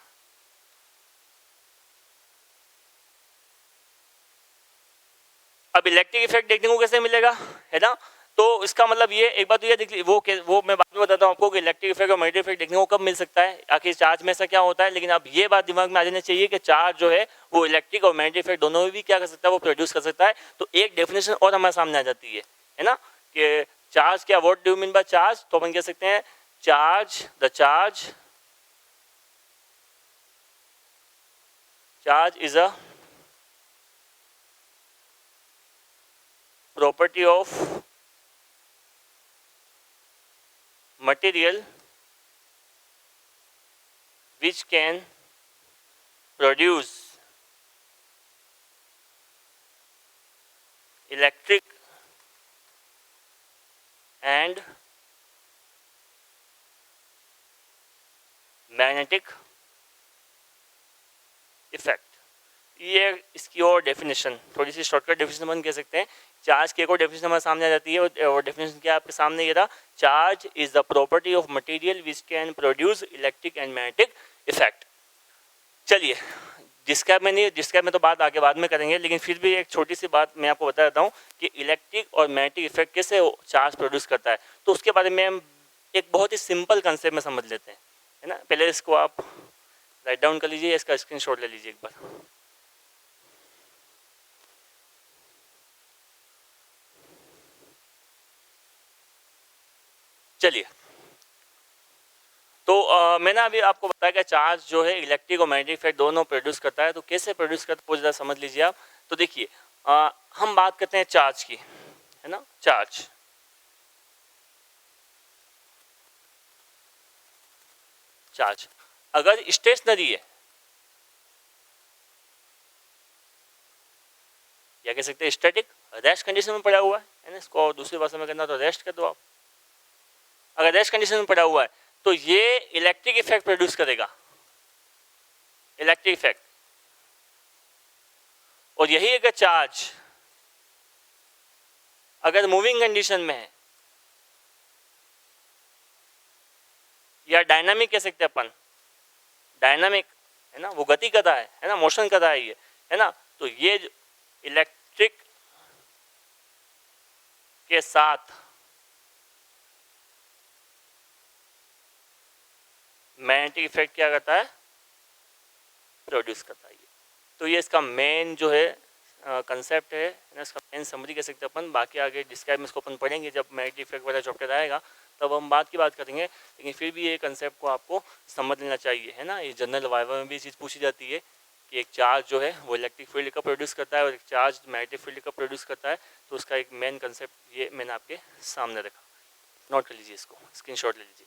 अब इलेक्ट्रिक इफेक्ट देखने को कैसे मिलेगा, है ना. तो इसका मतलब ये एक बात तो ये देख ली, वो मैं बाद में बताता हूँ आपको कि इलेक्ट्रिक इफेक्ट और मैग्नेटिक इफेक्ट देखने को कब मिल सकता है, आखिर चार्ज में ऐसा क्या होता है. लेकिन अब ये बात दिमाग में आ जानी चाहिए कि चार्ज जो है वो इलेक्ट्रिक और मैग्नेटिक इफेक्ट दोनों में भी क्या कर सकता है, वो प्रोड्यूस कर सकता है. तो एक डेफिनेशन और हमारे सामने आ जाती है ना, कि चार्ज क्या, what do you mean by charge. तो अपन कह सकते हैं charge is a property of material which can produce electric and magnetic effect. ये इसकी और डेफिनेशन, थोड़ी सी शॉर्टकट डेफिनेशन अपन कह सकते हैं. चार्ज की एक और डेफिनेशन हमारे सामने आ जाती है और डेफिनेशन क्या आपके सामने ये था. Charge is the property of material which can produce electric and magnetic effect. चलिए, डिस्क्राइब में तो बात आगे बाद में करेंगे, लेकिन फिर भी एक छोटी सी बात मैं आपको बता देता हूँ कि इलेक्ट्रिक और मैग्नेटिक इफेक्ट कैसे चार्ज प्रोड्यूस करता है. तो उसके बारे में हम एक बहुत ही सिंपल कंसेप्ट में समझ लेते हैं, है ना. पहले इसको आप राइट डाउन कर लीजिए, इसका स्क्रीनशॉट ले लीजिए एक बार. चलिए, तो मैंने अभी आपको बताया कि चार्ज जो है इलेक्ट्रिक और मैग्नेटिक इफेक्ट दोनों प्रोड्यूस करता है. तो कैसे प्रोड्यूस करता है पूरी तरह समझ लीजिए आप. तो देखिए, हम बात करते हैं चार्ज की, है ना. चार्ज अगर स्टेशनरी है, या कह सकते हैं स्टैटिक, रेस्ट कंडीशन में पड़ा हुआ है ना. इसको दूसरी भाषा में करना तो रेस्ट कर दो आप. अगर रेस्ट कंडीशन में पड़ा हुआ है तो ये इलेक्ट्रिक इफेक्ट प्रोड्यूस करेगा, इलेक्ट्रिक इफेक्ट. और यही अगर चार्ज अगर मूविंग कंडीशन में है, या डायनामिक कह सकते हैं अपन, डायनामिक है ना, वो गति कर रहा है ना, मोशन कर रहा है ये, है ना. तो ये इलेक्ट्रिक के साथ मैग्नेटिक इफेक्ट क्या करता है, प्रोड्यूस करता है. तो ये इसका मेन जो है कंसेप्ट है ना, इसका मेन समरी कह सकते हैं अपन. बाकी आगे डिस्क्राइब में इसको अपन पढ़ेंगे जब मैग्नेटिक इफेक्ट वाला चैप्टर आएगा, तब हम बात करेंगे. लेकिन फिर भी ये कंसेप्ट को आपको समझ लेना चाहिए, है ना. ये जनरल वाइवा में भी चीज़ पूछी जाती है कि एक चार्ज जो है वो इलेक्ट्रिक फील्ड का प्रोड्यूस करता है और एक चार्ज मैग्नेटिक फील्ड का प्रोड्यूस करता है. तो उसका एक मेन कंसेप्ट ये मैंने आपके सामने रखा. नोट कर लीजिए, इसको स्क्रीनशॉट ले लीजिए.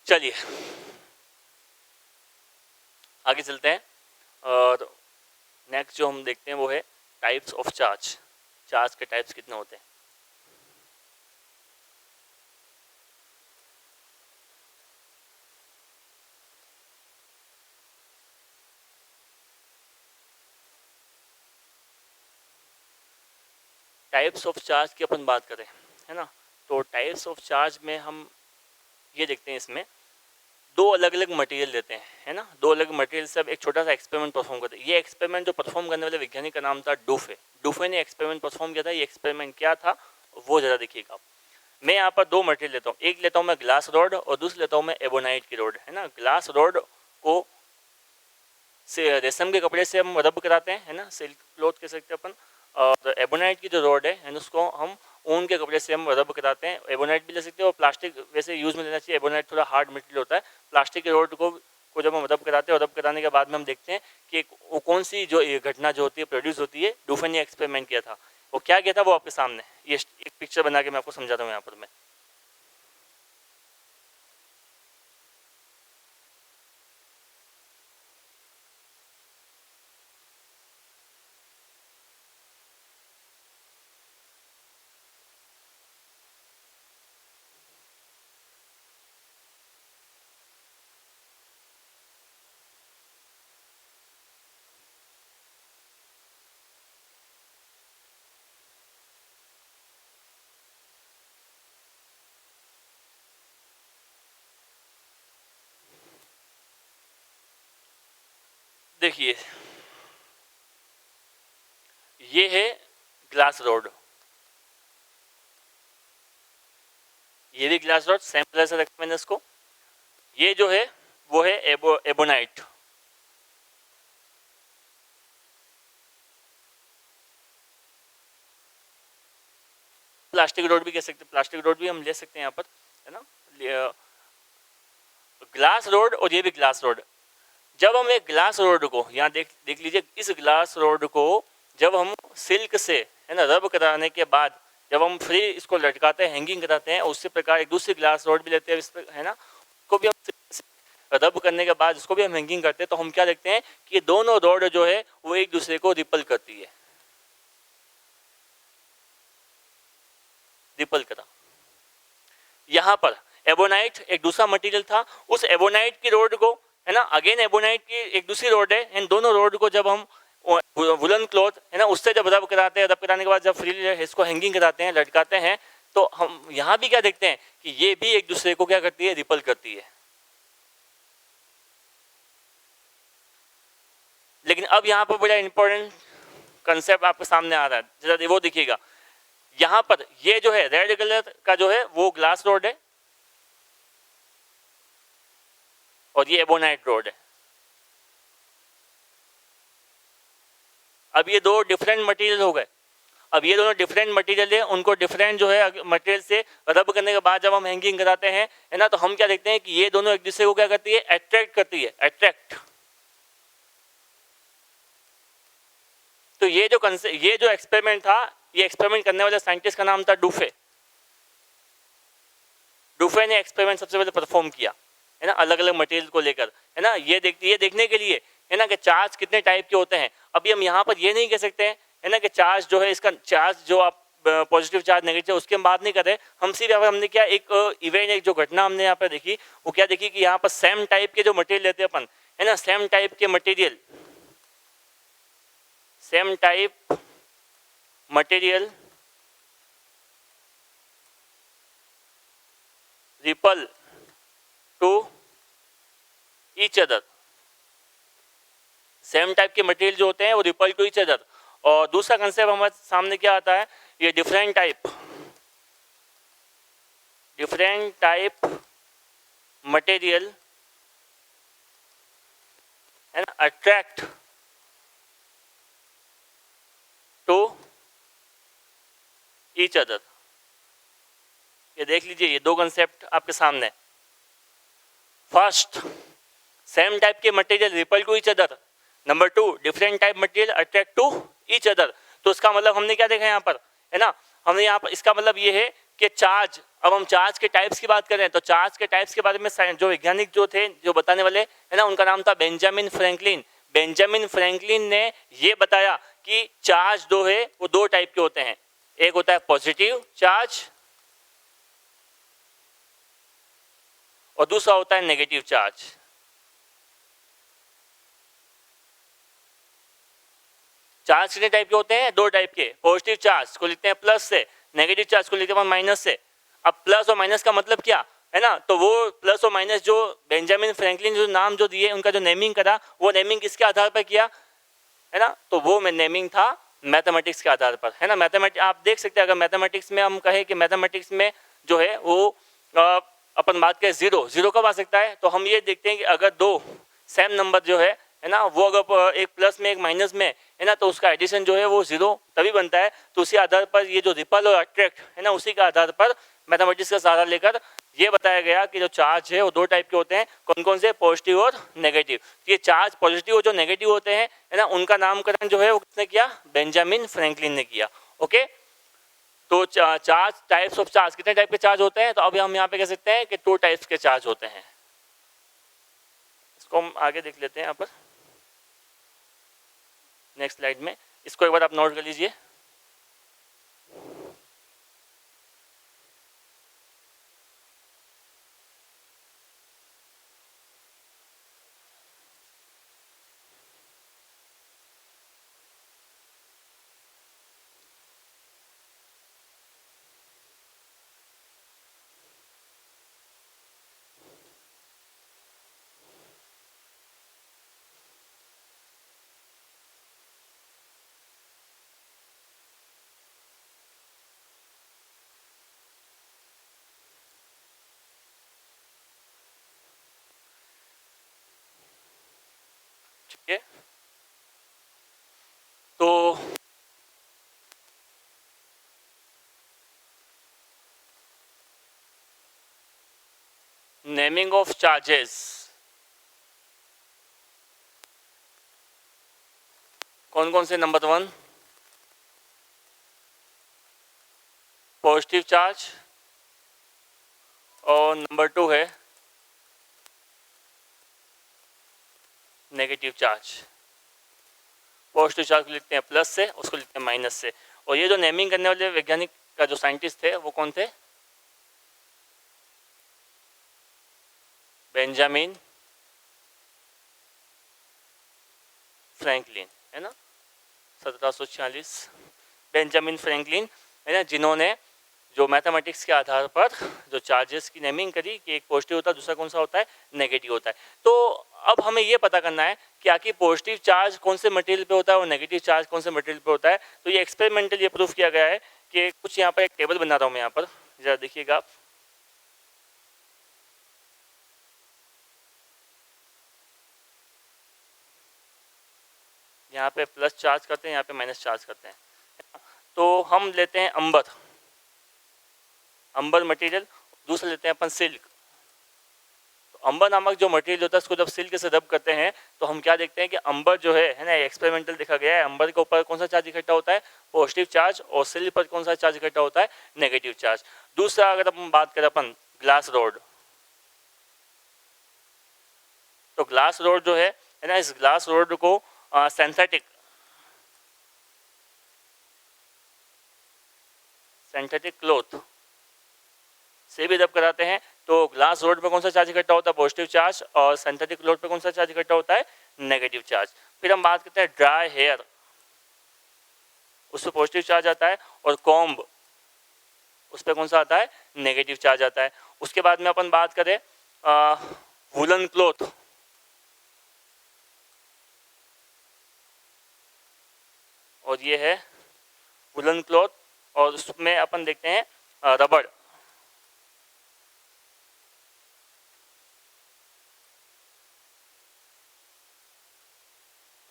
चलिए आगे चलते हैं और नेक्स्ट जो हम देखते हैं वो है टाइप्स ऑफ चार्ज। चार्ज के टाइप्स कितने होते हैं। टाइप्स ऑफ चार्ज की अपन बात करें, है ना, तो टाइप्स ऑफ चार्ज में हम ये देखते हैं, इसमें दो अलग अलग मटेरियल देते हैं, है ना, दो अलग मटेरियल से अब एक छोटा सा एक्सपेरिमेंट परफॉर्म करते हैं। ये एक्सपेरिमेंट जो परफॉर्म करने वाले वैज्ञानिक का नाम था डुफे। डुफे ने एक्सपेरिमेंट परफॉर्म किया था। ये एक्सपेरिमेंट क्या था वो ज़रा देखिएगा। मैं यहाँ पर दो मटेरियल लेता हूँ, एक लेता हूँ मैं ग्लास रॉड और दूसरी लेता हूँ मैं एबोनाइट की रॉड, है ना। ग्लास रॉड को से रेशम के कपड़े से हम रब कराते हैं, है ना, सिल्क क्लॉथ कह सकते हैं अपन। और एबोनाइट की जो रॉड है उसको हम ऊन के कपड़े से हम रब कराते हैं। एबोनाइट भी ले सकते हैं और प्लास्टिक वैसे यूज़ में लेना चाहिए। एबोनाइट थोड़ा हार्ड मटेरियल होता है। प्लास्टिक के रॉड को जब हम रब कराते हैं और रब कराने के बाद में हम देखते हैं कि वो कौन सी जो ये घटना जो होती है प्रोड्यूस होती है। डुफे ने एक्सपेरिमेंट किया था। वो क्या किया था वो आपके सामने ये एक पिक्चर बना के मैं आपको समझाता हूँ यहाँ पर मैं। देखिए ये है ग्लास रॉड, ये भी ग्लास रॉड सेम कलर से रखा मैंने इसको। ये जो है वो है एबोनाइट। प्लास्टिक रॉड भी कह सकते हैं, प्लास्टिक रॉड भी हम ले सकते हैं यहाँ पर, है ना। ग्लास रॉड और ये भी ग्लास रॉड। जब हम एक ग्लास रॉड को यहाँ देख लीजिए, इस ग्लास रॉड को जब हम सिल्क से, है ना, रब कराने के बाद जब हम फ्री इसको लटकाते हैं, हैंगिंग कराते हैं, उसी प्रकार एक दूसरी ग्लास रॉड भी लेते हैं इस पर, है ना, उसको भी हम रब करने के बाद उसको भी हम हैंगिंग करते हैं। तो हम क्या देखते हैं कि दोनों रॉड जो है वो एक दूसरे को रिपल करती है, रिपल करा। यहाँ पर एबोनाइट एक दूसरा मटेरियल था, उस एबोनाइट की रॉड को, है ना, अगेन एबोनाइट की एक दूसरी रॉड है। इन दोनों रॉड को जब हम वुलन क्लॉथ, है ना, उससे जब रब कराते हैं, रब कराने के बाद जब फ्री इसको हैंगिंग कराते हैं, लटकाते हैं, तो हम यहाँ भी क्या देखते हैं कि ये भी एक दूसरे को क्या करती है, रिपल करती है। लेकिन अब यहाँ पर बड़ा इंपॉर्टेंट कंसेप्ट आपके सामने आ रहा है, जरा वो देखिएगा। यहाँ पर ये जो है रेड कलर का जो है वो ग्लास रॉड है और ये एबोनाइट रॉड है। अब ये दो डिफरेंट मटेरियल हो गए। अब ये दोनों डिफरेंट मटेरियल है, उनको डिफरेंट जो है मटेरियल से रब करने के बाद जब हम हैंगिंग कराते हैं, है ना, तो हम क्या देखते हैं कि ये दोनों एक दूसरे को क्या करती है, अट्रैक्ट करती है, अट्रैक्ट। तो ये जो एक्सपेरिमेंट था, ये एक्सपेरिमेंट करने वाले साइंटिस्ट का नाम था डुफे। डुफे ने एक्सपेरिमेंट सबसे पहले परफॉर्म किया, है ना, अलग अलग मटेरियल को लेकर, है ना, ये देखने के लिए, है ना, कि चार्ज कितने टाइप के होते हैं। अभी हम यहाँ पर ये नहीं कह सकते हैं, है ना, कि चार्ज जो है इसका चार्ज जो आप पॉजिटिव चार्ज नेगेटिव उसकी हम बात नहीं कर रहे। हम सिर्फ यहाँ पर हमने क्या एक इवेंट, एक जो घटना हमने यहाँ पर देखी वो क्या देखी कि यहाँ पर सेम टाइप के जो मटेरियल लेते हैं अपन, है ना, सेम टाइप के material, same type material repel to each other. Same type के मटेरियल जो होते हैं वो रिपल टू ईच अदर। और दूसरा कंसेप्ट हमारे सामने क्या आता है, ये डिफरेंट टाइप मटेरियल, है ना, अट्रैक्ट टू ईच अदर। ये देख लीजिए, ये दो कंसेप्ट आपके सामने। फर्स्ट, सेम टाइप के material repel to each other. Number two, different type material attract to each other. तो इसका मतलब हमने क्या देखा यहाँ पर, है ना, हमने यहाँ पर इसका मतलब ये है कि चार्ज, अब हम चार्ज के टाइप्स की बात कर रहे हैं, तो चार्ज के टाइप्स के बारे में जो वैज्ञानिक जो थे जो बताने वाले है ना, उनका नाम था बेंजामिन फ्रैंकलिन। बेंजामिन फ्रैंकलिन ने ये बताया कि चार्ज जो है वो दो टाइप के होते हैं, एक होता है पॉजिटिव चार्ज और दूसरा होता है नेगेटिव चार्ज। चार्ज कितने टाइप के होते हैं? दो टाइप के। पॉजिटिव चार्ज को लिखते हैं प्लस से, नेगेटिव चार्ज को लिखते हैं माइनस से। अब प्लस और माइनस का मतलब क्या है ना, तो वो प्लस और माइनस जो बेंजामिन फ्रैंकलिन जो नाम जो दिए, उनका जो नेमिंग करा, वो नेमिंग किसके आधार पर किया है ना, तो वो नेमिंग था मैथमेटिक्स के आधार पर, है ना। मैथमेटिक्स आप देख सकते हैं, अगर मैथमेटिक्स में हम कहें कि मैथमेटिक्स में जो है वो अपन बात करें जीरो कब आ सकता है, तो हम ये देखते हैं कि अगर दो सेम नंबर जो है ना, वो अगर एक प्लस में एक माइनस में है ना, तो उसका एडिशन जो है वो जीरो तभी बनता है। तो उसी आधार पर ये जो रिपल और अट्रैक्ट है ना, उसी के आधार पर मैथमेटिक्स का सहारा लेकर ये बताया गया कि जो चार्ज है वो दो टाइप के होते हैं। कौन कौन से? पॉजिटिव और नेगेटिव। ये चार्ज पॉजिटिव और जो नेगेटिव होते हैं है ना, उनका नामकरण जो है वो किसने किया? बेंजामिन फ्रैंकलिन ने किया। ओके, तो चार्ज, टाइप्स ऑफ चार्ज, कितने टाइप के चार्ज होते हैं? तो अभी हम यहाँ पे कह सकते हैं कि दो टाइप्स के चार्ज होते हैं। इसको हम आगे देख लेते हैं यहाँ पर नेक्स्ट स्लाइड में। इसको एक बार आप नोट कर लीजिए। ठीक है, तो नेमिंग ऑफ चार्जेस, कौन कौन से? नंबर 1 पॉजिटिव चार्ज और नंबर 2 है नेगेटिव चार्ज। पॉजिटिव चार्ज को लिखते हैं प्लस से, उसको लिखते हैं माइनस से। और ये जो नेमिंग करने वाले वैज्ञानिक का जो साइंटिस्ट थे वो कौन थे? बेंजामिन फ्रैंकलिन, है ना, 1746। बेंजामिन फ्रैंकलिन है ना, जिन्होंने जो मैथमेटिक्स के आधार पर जो चार्जेस की नेमिंग करी कि एक पॉजिटिव होता है, दूसरा कौन सा होता है? नेगेटिव होता है। तो अब हमें ये पता करना है कि आखिर पॉजिटिव चार्ज कौन से मटेरियल पे होता है और नेगेटिव चार्ज कौन से मटेरियल पे होता है। तो ये एक्सपेरिमेंटल ये प्रूफ किया गया है कि कुछ यहाँ पर एक टेबल बना रहा हूँ मैं, यहाँ पर जरा देखिएगा आप। यहाँ पे प्लस चार्ज करते हैं, यहाँ पे माइनस चार्ज करते हैं। तो हम लेते हैं अंबर मटेरियल, दूसरा लेते हैं अपन सिल्क। तो अंबर नामक जो मटेरियल होता है उसको जब सिल्क से रब करते हैं तो हम क्या देखते हैं कि अंबर जो है ना, एक्सपेरिमेंटल देखा गया है, अंबर के ऊपर कौन सा चार्ज इकट्ठा होता है? Positive charge. और सिल्क पर कौन सा चार्ज इकट्ठा होता है? Negative charge. दूसरा अगर हम बात करें अपन ग्लास रोड, तो ग्लास रोड जो है ना, इस ग्लास रोड को सिंथेटिक क्लॉथ से भी रब कराते हैं। तो ग्लास रोड पे कौन सा चार्ज इकट्ठा होता है? Positive charge. और सिंथेटिक क्लॉथ पे कौन सा चार्ज इकट्ठा होता है? Negative charge. फिर हम बात करते हैं ड्राई हेयर, उस पर पॉजिटिव चार्ज आता है। और कॉम्ब, उस पर कौन सा आता है? नेगेटिव चार्ज आता है। उसके बाद में अपन बात करें वुलन क्लॉथ, और ये है वुलन क्लॉथ, और उसमें अपन देखते हैं रबड़।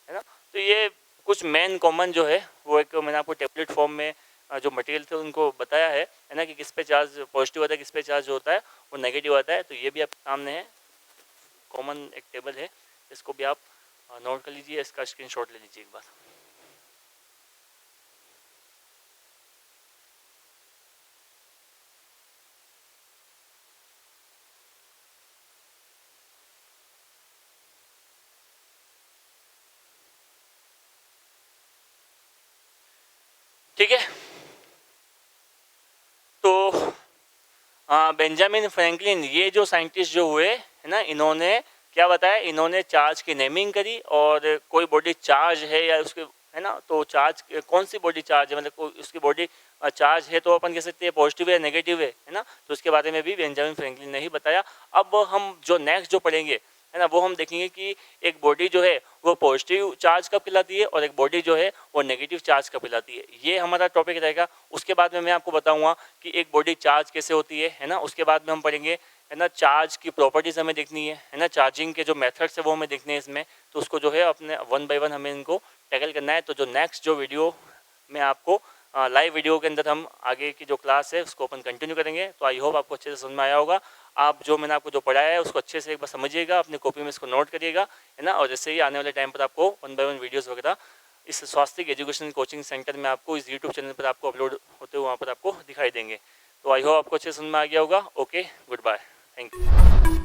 है ना, तो ये कुछ मेन कॉमन जो है वो एक मैंने आपको टेबलेट फॉर्म में जो मटेरियल थे उनको बताया है ना, कि किस पे चार्ज पॉजिटिव आता है, किस पे चार्ज जो होता है वो नेगेटिव आता है। तो ये भी आपके सामने है, कॉमन एक टेबल है, इसको भी आप नोट कर लीजिए, इसका स्क्रीनशॉट ले लीजिए एक बार। ठीक है। तो बेंजामिन फ्रैंकलिन ये जो साइंटिस्ट जो हुए है ना, इन्होंने क्या बताया, इन्होंने चार्ज की नेमिंग करी और कोई बॉडी चार्ज है या उसके है ना, तो चार्ज कौन सी बॉडी चार्ज है, मतलब कोई उसकी बॉडी चार्ज है तो अपन कह सकते हैं पॉजिटिव है नेगेटिव है ना, तो उसके बारे में भी बेंजामिन फ्रैंकलिन ने ही बताया। अब हम जो नेक्स्ट जो पढ़ेंगे है ना, वो हम देखेंगे कि एक बॉडी जो है वो पॉजिटिव चार्ज कब कहलाती है और एक बॉडी जो है वो नेगेटिव चार्ज कब कहलाती है, ये हमारा टॉपिक रहेगा। उसके बाद में मैं आपको बताऊंगा कि एक बॉडी चार्ज कैसे होती है ना। उसके बाद में हम पढ़ेंगे है ना, चार्ज की प्रॉपर्टीज़ हमें देखनी है ना, चार्जिंग के जो मेथड्स है वो हमें देखने हैं इसमें, तो उसको जो है अपने 1 बाय 1 हमें इनको टैकल करना है। तो जो नेक्स्ट जो वीडियो में आपको लाइव वीडियो के अंदर हम आगे की जो क्लास है उसको अपन कंटिन्यू करेंगे। तो आई होप आपको अच्छे से समझ में आया होगा। आप जो मैंने आपको जो पढ़ाया है उसको अच्छे से एक बार समझिएगा, अपनी कॉपी में इसको नोट करिएगा है ना, और जैसे ही आने वाले टाइम पर आपको 1 बाय 1 वीडियोस वगैरह इस स्वास्थ्य एजुकेशन कोचिंग सेंटर में आपको इस यूट्यूब चैनल पर आपको अपलोड होते हुए वहाँ पर आपको दिखाई देंगे। तो आई होप आपको अच्छे से समझ में आ गया होगा। Okay, goodbye, thank you.